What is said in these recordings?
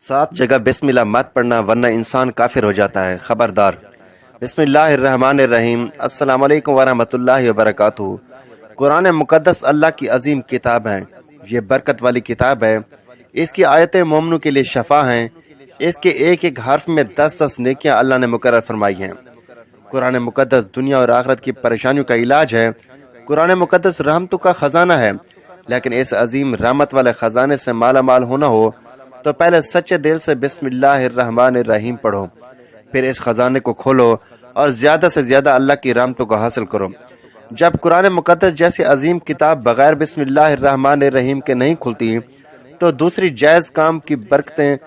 7 जगह बिस्मिल्लाह मत पढ़ना वरना इंसान काफिर हो जाता है। खबरदार। बिस्मिल्लाहिर्रहमानिर्रहीम। अस्सलाम वालेकुम वरहमतुल्लाहि वबरकातुहू। कुरान मुकद्दस अल्लाह की अजीम किताब है। ये बरकत वाली किताब है। इसकी आयतें मोमिनों के लिए शफा हैं। इसके एक एक हर्फ में 10-10 नेकियां अल्लाह ने मुकर्रर फरमाई हैं। कुरान मुकद्दस दुनिया और आखिरत की परेशानियों का इलाज है। कुरान मुकद्दस रहमतों का खजाना है। लेकिन इस अजीम रहमत वाले खजाने से माला माल होना हो तो पहले सच्चे दिल से बिस्मिल्लाहिर्रहमानिर्रहीम पढ़ो, फिर इस खजाने को खोलो और ज़्यादा से ज़्यादा अल्लाह की रहमतों को हासिल करो। जब कुरान मुकद्दस जैसी अजीम किताब बगैर बिस्मिल्लाहिर्रहमानिर्रहीम के नहीं खुलती तो दूसरी जायज़ काम की बरकतें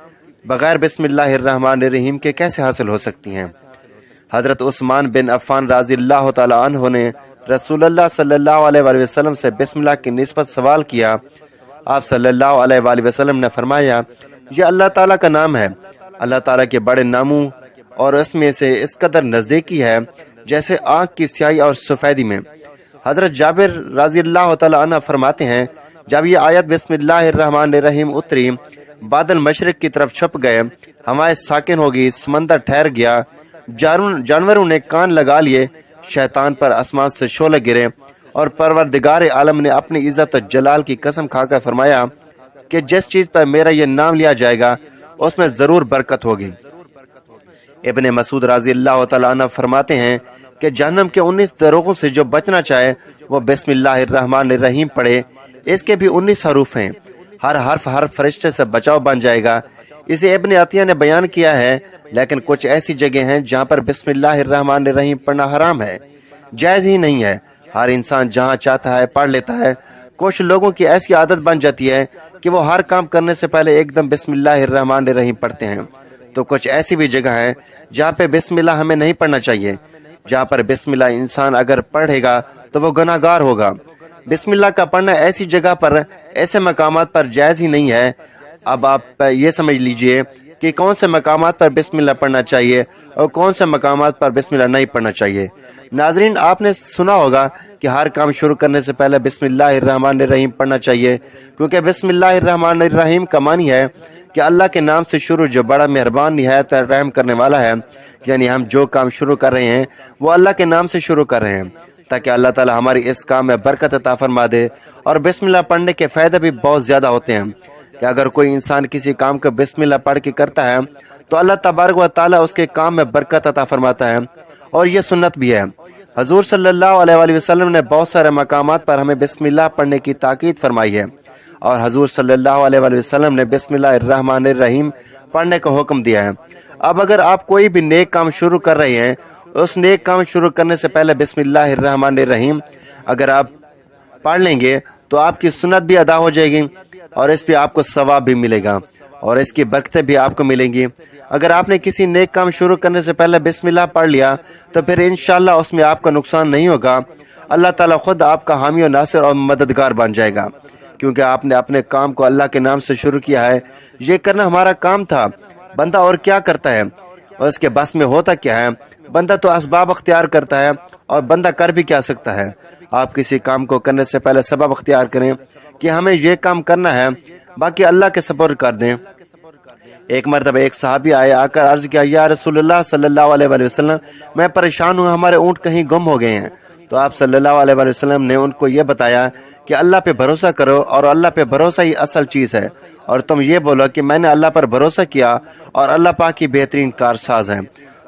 बगैर बिस्मिल्लाहिर्रहमानिर्रहीम के कैसे हासिल हो सकती हैं। हज़रत उस्मान बिन अफ़्फ़ान रज़ियल्लाहु तआला अन्हु ने रसूलुल्लाह सल्लल्लाहु अलैहि वसल्लम से बिस्मिल्लाह की निस्बत सवाल किया। आप सल्लल्लाहु अलैहि वसल्लम ने फरमाया, यह अल्लाह ताला का नाम है। अल्लाह ताला के बड़े नामों और इसमें से इस कदर नज़दीकी है जैसे आँख की स्याही और सफ़ेदी में। हज़रत जाबिर रज़ियल्लाहु तआला अन्हु फरमाते हैं, जब ये आयत बिस्मिल्लाहिर्रहमानिर्रहीम उतरी, बादल मशरिक की तरफ छुप गए, हवाएं साकिन हो गई, समंदर ठहर गया, जानवरों ने कान लगा लिए, शैतान पर आसमान से शोले गिरे और परवरदिगार आलम ने अपनी इज्जत और जलाल की कसम खाकर फरमाया कि जिस चीज पर मेरा ये नाम लिया जाएगा उसमें जरूर बरकत होगी। इब्न मसूद रज़ियल्लाहु तआला अन्हु फरमाते हैं कि जहन्नम के 19 दरोगों से जो बचना चाहे वो बिस्मिल्लाहिर्रहमानिर्रहीम पढ़े। इसके भी 19 हरूफ हैं। हर हर्फ हर फरिश्ते से बचाव बन जाएगा। इसे इब्न अतिया ने बयान किया है। लेकिन कुछ ऐसी जगह हैं जहाँ पर बिस्मिल्लाहिर्रहमानिर्रहीम पढ़ना हराम है, जायज़ ही नहीं है। हर इंसान जहाँ चाहता है पढ़ लेता है। कुछ लोगों की ऐसी आदत बन जाती है कि वो हर काम करने से पहले एकदम बिस्मिल्लाहिर्रहमानिर्रहीम पढ़ते हैं। तो कुछ ऐसी भी जगह है जहाँ पे बिस्मिल्लाह हमें नहीं पढ़ना चाहिए। जहाँ पर बिस्मिल्लाह इंसान अगर पढ़ेगा तो वो गुनाहगार होगा। बिस्मिल्लाह का पढ़ना ऐसी जगह पर, ऐसे मकामात पर जायज़ ही नहीं है। अब आप ये समझ लीजिए कि कौन से मकामात पर बिस्मिल्लाह पढ़ना चाहिए और कौन से मकामात पर बिस्मिल्लाह नहीं पढ़ना चाहिए। नाजरीन, आपने सुना होगा कि हर काम शुरू करने से पहले बिस्मिल्लाहिर्रहमानिर्रहीम पढ़ना चाहिए, क्योंकि बिस्मिल्लाहिर्रहमानिर्रहीम का मानी है कि अल्लाह के नाम से शुरू, जो बड़ा मेहरबान निहायत रहम करने वाला है। यानी हम जो काम शुरू कर रहे हैं वो अल्लाह के नाम से शुरू कर रहे हैं ताकि अल्लाह ताला हमारी इस काम में बरकत अता फरमा दे। और बिस्मिल्लाह पढ़ने के फ़ायदे भी बहुत ज़्यादा होते हैं कि अगर कोई इंसान किसी काम को बिस्मिल्लाह पढ़ के करता है तो अल्लाह तबारक व तआला उसके काम में बरकत अता फरमाता है। और ये सुन्नत भी है। हजूर सल्लल्लाहु अलैहि वसल्लम ने बहुत सारे मकामात पर हमें बिस्मिल्लाह पढ़ने की ताकीद फरमाई है। और हजूर सल्लल्लाहु अलैहि वसल्लम ने बिस्मिल्लाहिर्रहमानिर्रहीम पढ़ने का हुक्म दिया है। अब अगर आप कोई भी नेक काम शुरू कर रहे हैं, उस नेक काम शुरू करने से पहले बिस्मिल्लाहिर्रहमानिर्रहीम अगर आप पढ़ लेंगे तो आपकी सुन्नत भी अदा हो जाएगी और इस पे आपको सवाब भी मिलेगा और इसकी बरकतें भी आपको मिलेंगी। अगर आपने किसी नेक काम शुरू करने से पहले बिस्मिल्लाह पढ़ लिया तो फिर इंशाअल्लाह उसमें आपका नुकसान नहीं होगा। अल्लाह ताला खुद आपका हामी और नासिर और मददगार बन जाएगा, क्योंकि आपने अपने काम को अल्लाह के नाम से शुरू किया है। ये करना हमारा काम था। बंदा और क्या करता है और उसके बस में होता क्या है। बंदा तो असबाब अख्तियार करता है और बंदा कर भी क्या सकता है। आप किसी काम को करने से पहले सबब अख्तियार करें कि हमें ये काम करना है, बाकी अल्लाह के सपुर्द कर दें। एक मरतबा एक सहाबी आए, आकर अर्ज किया, या रसूलुल्लाह सल्लल्लाहु अलैहि वसल्लम, मैं परेशान हूँ, हमारे ऊँट कहीं गुम हो गए हैं। तो आप सल्लल्लाहु अलैहि वसल्लम ने उनको ये बताया कि अल्लाह पे भरोसा करो और अल्लाह पे भरोसा ही असल चीज़ है। और तुम ये बोलो कि मैंने अल्लाह पर भरोसा किया और अल्लाह पाक की बेहतरीन कारसाज है।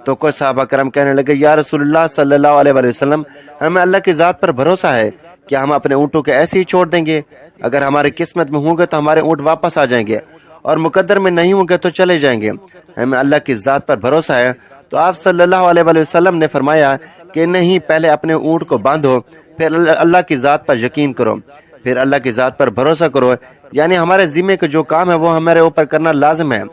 तो कुछ सहाबा करम कहने लगे, या रसूलुल्लाह सल्लल्लाहु अलैहि वसल्लम, हमें अल्लाह की ज़ात पर भरोसा है कि हम अपने ऊँटों को ऐसे ही छोड़ देंगे। अगर हमारी किस्मत में होंगे तो हमारे ऊँट वापस आ जाएंगे और मुकद्दर में नहीं होंगे तो चले जाएंगे। हमें अल्लाह की ज़ात पर भरोसा है। तो आप सल्लल्लाहु अलैहि वसल्लम ने फरमाया कि नहीं, पहले अपने ऊँट को बांधो, फिर अल्लाह की ज़ात पर यकीन करो, फिर अल्लाह की ज़ात पर भरोसा करो। यानी हमारे ज़िम्मे के जो काम है वो हमारे ऊपर करना लाजिम है।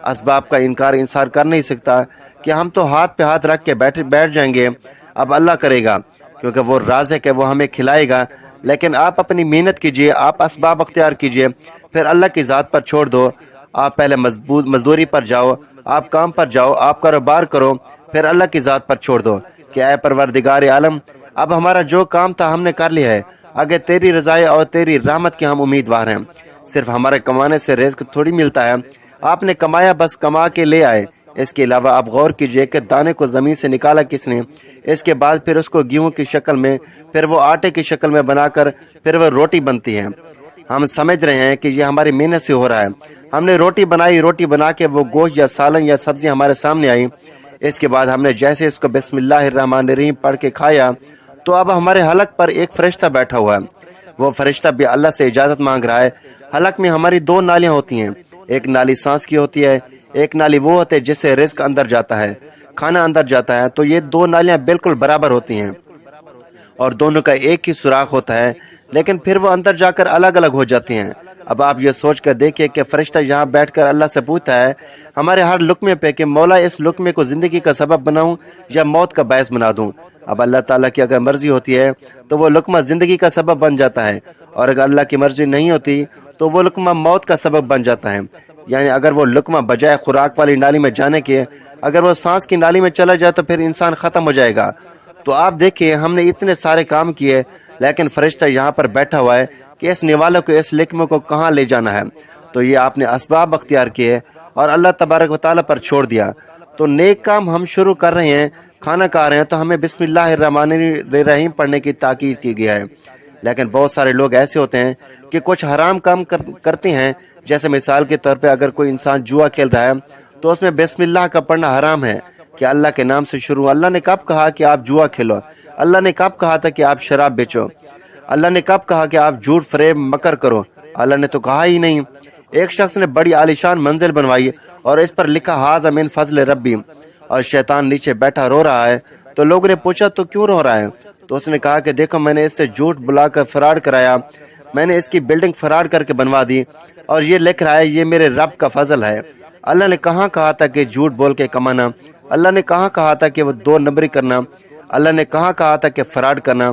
असबाब का इनकार इंसान कर नहीं सकता कि हम तो हाथ पे हाथ रख के बैठ जाएंगे, अब अल्लाह करेगा, क्योंकि वो राज़िक़ है, वो हमें खिलाएगा। लेकिन आप अपनी मेहनत कीजिए, आप असबाब अख्तियार कीजिए, फिर अल्लाह की ज़ात पर छोड़ दो। आप पहले मजदूरी पर जाओ, आप काम पर जाओ, आप कारोबार करो, फिर अल्लाह की ज़ात पर छोड़ दो कि ऐ परवरदिगार आलम, अब हमारा जो काम था हमने कर लिया है, आगे तेरी रज़ाई और तेरी रहमत की हम उम्मीदवार हैं। सिर्फ हमारे कमाने से रिज़्क थोड़ी मिलता है, آپ نے کمایا بس کما کے لے آئے۔ اس کے علاوہ آپ غور کیجئے کہ دانے کو زمین سے نکالا کس نے، اس کے بعد پھر اس کو گیہوں کی شکل میں، پھر وہ آٹے کی شکل میں بنا کر پھر وہ روٹی بنتی ہے۔ ہم سمجھ رہے ہیں کہ یہ ہماری محنت سے ہو رہا ہے۔ ہم نے روٹی بنائی، روٹی بنا کے وہ گوشت یا سالن یا سبزی ہمارے سامنے آئی۔ اس کے بعد ہم نے جیسے اس کو بسم اللہ الرحمن الرحیم پڑھ کے کھایا تو اب ہمارے حلق پر ایک فرشتہ بیٹھا ہوا ہے۔ وہ فرشتہ بھی اللہ سے اجازت مانگ رہا ہے۔ حلق میں ہماری دو نالیاں ہوتی ہیں، ایک نالی سانس کی ہوتی ہے، ایک نالی وہ ہوتی ہے جس سے رزق اندر جاتا ہے، کھانا اندر جاتا ہے۔ تو یہ دو نالیاں بالکل برابر ہوتی ہیں اور دونوں کا ایک ہی سوراخ ہوتا ہے، لیکن پھر وہ اندر جا کر الگ الگ ہو جاتی ہیں۔ اب آپ یہ سوچ کر دیکھیں کہ فرشتہ یہاں بیٹھ کر اللہ سے پوچھتا ہے ہمارے ہر لقمے پہ کہ مولا اس لقمے کو زندگی کا سبب بناؤں یا موت کا باعث بنا دوں۔ اب اللہ تعالیٰ کی اگر مرضی ہوتی ہے تو وہ لقمہ زندگی کا سبب بن جاتا ہے، اور اگر اللہ کی مرضی نہیں ہوتی تو وہ لقمہ موت کا سبب بن جاتا ہے۔ یعنی اگر وہ لقمہ بجائے خوراک والی نالی میں جانے کے اگر وہ سانس کی نالی میں چلا جائے تو پھر انسان ختم ہو جائے گا۔ تو آپ دیکھیں ہم نے اتنے سارے کام کیے، لیکن فرشتہ یہاں پر بیٹھا ہوا ہے کہ اس نوالے کو، اس لقمے کو کہاں لے جانا ہے۔ تو یہ آپ نے اسباب اختیار کیے اور اللہ تبارک و تعالیٰ پر چھوڑ دیا۔ تو نیک کام ہم شروع کر رہے ہیں، کھانا کھا رہے ہیں تو ہمیں بسم اللہ الرحمن الرحیم پڑھنے کی تاکید کی گیا ہے۔ لیکن بہت سارے لوگ ایسے ہوتے ہیں کہ کچھ حرام کام کرتے ہیں، جیسے مثال کے طور پہ اگر کوئی انسان جوا کھیل رہا ہے تو اس میں بسم اللہ کا پڑھنا حرام ہے کہ اللہ کے نام سے شروع۔ اللہ نے کب کہا کہ آپ جوا کھیلو؟ اللہ نے کب کہا تھا کہ آپ شراب بیچو؟ اللہ نے کب کہا کہ آپ جھوٹ فریب مکر کرو؟ اللہ نے تو کہا ہی نہیں۔ ایک شخص نے بڑی عالیشان منزل بنوائی اور اس پر لکھا ھذا من فضل ربی، اور شیطان نیچے بیٹھا رو رہا ہے۔ تو لوگوں نے پوچھا تو کیوں رو رہا ہے؟ تو اس نے کہا کہ دیکھو میں نے اس سے جھوٹ بلا کر فراڈ کرایا، میں نے اس کی بلڈنگ فراڈ کر کے بنوا دی، اور یہ لکھ رہا ہے یہ میرے رب کا فضل ہے۔ اللہ نے کہاں کہا تھا کہ جھوٹ بول کے کمانا؟ اللہ نے کہاں کہا تھا کہ وہ دو نمبری کرنا؟ اللہ نے کہاں کہا تھا کہ فراڈ کرنا؟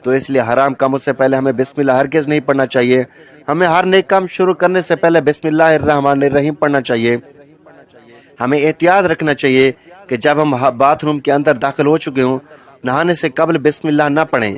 تو اس لیے حرام کاموں سے پہلے ہمیں بسم اللہ ہرگز نہیں پڑھنا چاہیے۔ ہمیں ہر نیک کام شروع کرنے سے پہلے بسم اللہ الرحمن الرحیم پڑھنا چاہیے۔ ہمیں احتیاط رکھنا چاہیے کہ جب ہم باتھ روم کے اندر داخل ہو چکے ہوں، نہانے سے قبل بسم اللہ نہ پڑھیں،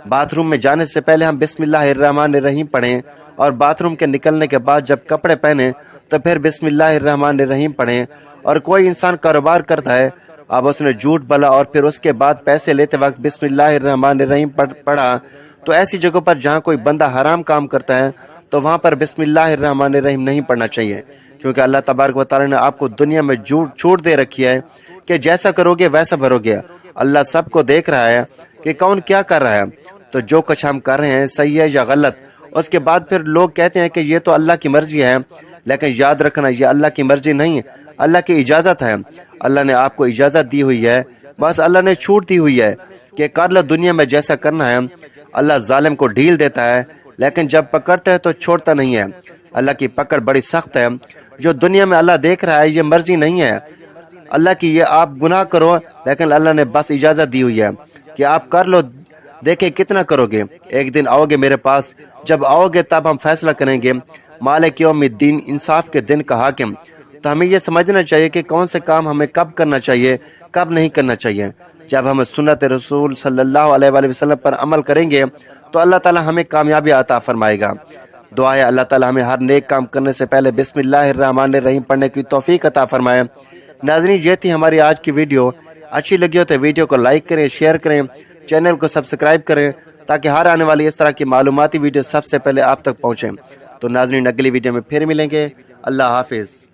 باتھ روم میں جانے سے پہلے ہم بسم اللہ الرحمن الرحیم پڑھیں، اور باتھ روم کے نکلنے کے بعد جب کپڑے پہنیں تو پھر بسم اللہ الرحمن الرحیم پڑھیں۔ اور کوئی انسان کاروبار کرتا ہے، اب اس نے جھوٹ بولا اور پھر اس کے بعد پیسے لیتے وقت بسم اللہ الرحمن الرحیم پڑھا، تو ایسی جگہوں پر جہاں کوئی بندہ حرام کام کرتا ہے تو وہاں پر بسم اللہ الرحمن الرحیم نہیں پڑھنا چاہیے، کیونکہ اللہ تبارک و تعالیٰ نے آپ کو دنیا میں چھوٹ دے رکھی ہے کہ جیسا کرو گے ویسا بھرو گے۔ اللہ سب کو دیکھ رہا ہے کہ کون کیا کر رہا ہے۔ تو جو کچھ ہم کر رہے ہیں صحیح ہے یا غلط، اس کے بعد پھر لوگ کہتے ہیں کہ یہ تو اللہ کی مرضی ہے، لیکن یاد رکھنا یہ اللہ کی مرضی نہیں ہے، اللہ کی اجازت ہے۔ اللہ نے آپ کو اجازت دی ہوئی ہے، بس اللہ نے چھوٹ دی ہوئی ہے کہ کر لو دنیا میں جیسا کرنا ہے۔ اللہ ظالم کو ڈھیل دیتا ہے، لیکن جب پکڑتا ہے تو چھوڑتا نہیں ہے۔ اللہ کی پکڑ بڑی سخت ہے۔ جو دنیا میں اللہ دیکھ رہا ہے یہ مرضی نہیں ہے اللہ کی، یہ آپ گناہ کرو، لیکن اللہ نے بس اجازت دی ہوئی ہے کہ آپ کر لو، دیکھیں کتنا کرو گے۔ ایک دن آؤ گے میرے پاس، جب آؤ گے تب ہم فیصلہ کریں گے، مالک یوم الدین، انصاف کے دن کا حاکم۔ تو ہمیں یہ سمجھنا چاہیے کہ کون سے کام ہمیں کب کرنا چاہیے، کب نہیں کرنا چاہیے۔ جب ہم سنت رسول صلی اللہ علیہ وآلہ وسلم پر عمل کریں گے تو اللہ تعالیٰ ہمیں کامیابی عطا فرمائے گا۔ دعا ہے اللہ تعالیٰ ہمیں ہر نیک کام کرنے سے پہلے بسم اللہ الرحمن الرحیم پڑھنے کی توفیق عطا فرمائے۔ ناظرین یہ تھی ہماری آج کی ویڈیو، اچھی لگی ہو تو ویڈیو کو لائک کریں، شیئر کریں، چینل کو سبسکرائب کریں تاکہ ہر آنے والی اس طرح کی معلوماتی ویڈیو سب سے پہلے آپ تک پہنچیں۔ تو ناظرین اگلی ویڈیو میں پھر ملیں گے، اللہ حافظ۔